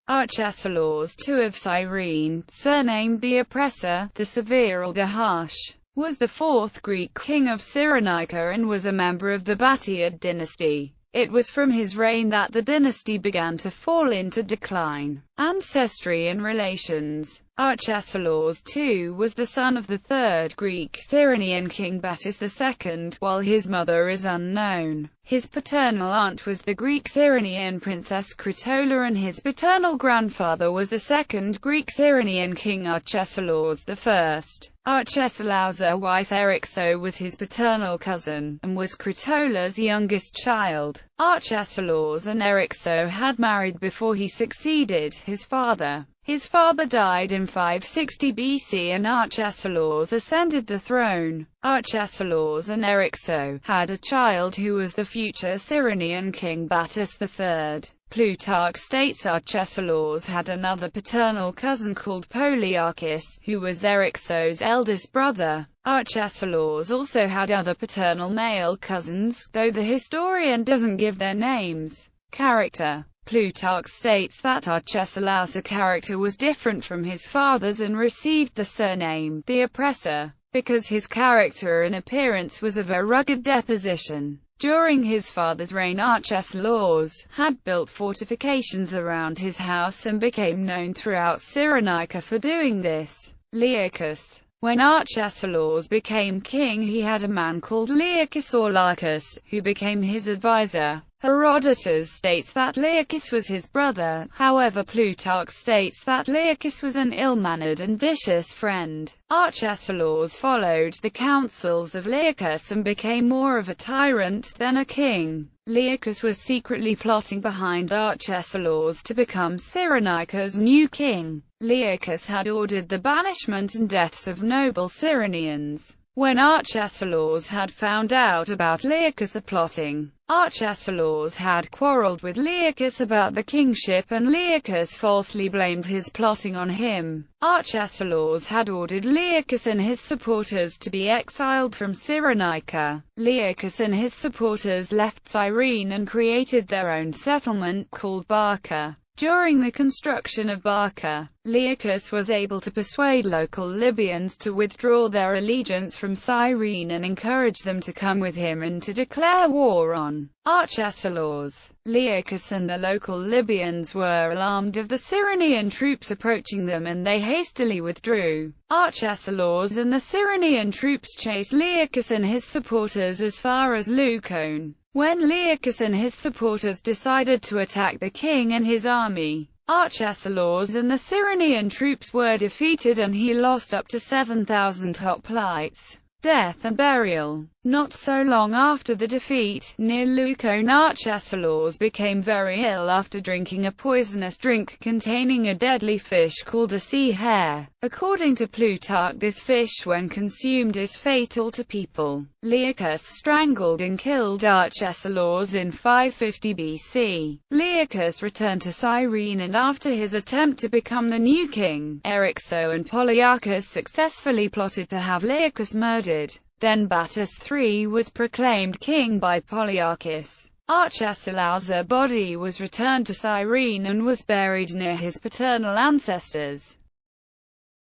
Arcesilaus II of Cyrene, surnamed the Oppressor, the Severe or the Harsh, was the fourth Greek king of Cyrenaica and was a member of the Batiad dynasty. It was from his reign that the dynasty began to fall into decline. Ancestry and relations. Arcesilaus II was the son of the third Greek Cyrenian king Battus II, while his mother is unknown. His paternal aunt was the Greek Cyrenian princess Critola and his paternal grandfather was the second Greek Cyrenian king Arcesilaus I. Arcesilaus' wife Eryxo was his paternal cousin, and was Critola's youngest child. Arcesilaus and Eryxo had married before he succeeded his father. His father died in 560 BC and Arcesilaus ascended the throne. Arcesilaus and Eryxo had a child who was the future Cyrenian king Battus III. Plutarch states Arcesilaus had another paternal cousin called Polyarchus, who was Eryxo's eldest brother. Arcesilaus also had other paternal male cousins, though the historian doesn't give their names. Character. Plutarch states that Arcesilaus' character was different from his father's and received the surname, the Oppressor, because his character and appearance was of a rugged disposition. During his father's reign, Arcesilaus had built fortifications around his house and became known throughout Cyrenaica for doing this. Learchus. When Arcesilaus became king, he had a man called Learchus or Larchus, who became his advisor. Herodotus states that Learchus was his brother, however Plutarch states that Learchus was an ill-mannered and vicious friend. Arcesilaus followed the counsels of Learchus and became more of a tyrant than a king. Learchus was secretly plotting behind Arcesilaus to become Cyrenaica's new king. Learchus had ordered the banishment and deaths of noble Cyrenians. When Arcesilaus had found out about Learchus' plotting, Arcesilaus had quarreled with Learchus about the kingship and Learchus falsely blamed his plotting on him. Arcesilaus had ordered Learchus and his supporters to be exiled from Cyrenaica. Learchus and his supporters left Cyrene and created their own settlement called Barca. During the construction of Barca, Learchus was able to persuade local Libyans to withdraw their allegiance from Cyrene and encourage them to come with him and to declare war on Arcesilaus. Learchus and the local Libyans were alarmed of the Cyrenian troops approaching them and they hastily withdrew. Arcesilaus and the Cyrenian troops chased Learchus and his supporters as far as Leucone. When Learchus and his supporters decided to attack the king and his army, Arcesilaus and the Cyrenian troops were defeated and he lost up to 7,000 hoplites. Death and burial. Not so long after the defeat, near Leucone, Arcesilaus became very ill after drinking a poisonous drink containing a deadly fish called a sea hare. According to Plutarch, this fish when consumed is fatal to people. Learchus strangled and killed Arcesilaus in 550 BC. Learchus returned to Cyrene and after his attempt to become the new king, Eryxo and Polyarchus successfully plotted to have Learchus murdered. Then Battus III was proclaimed king by Polyarchus. Arcesilaus' body was returned to Cyrene and was buried near his paternal ancestors.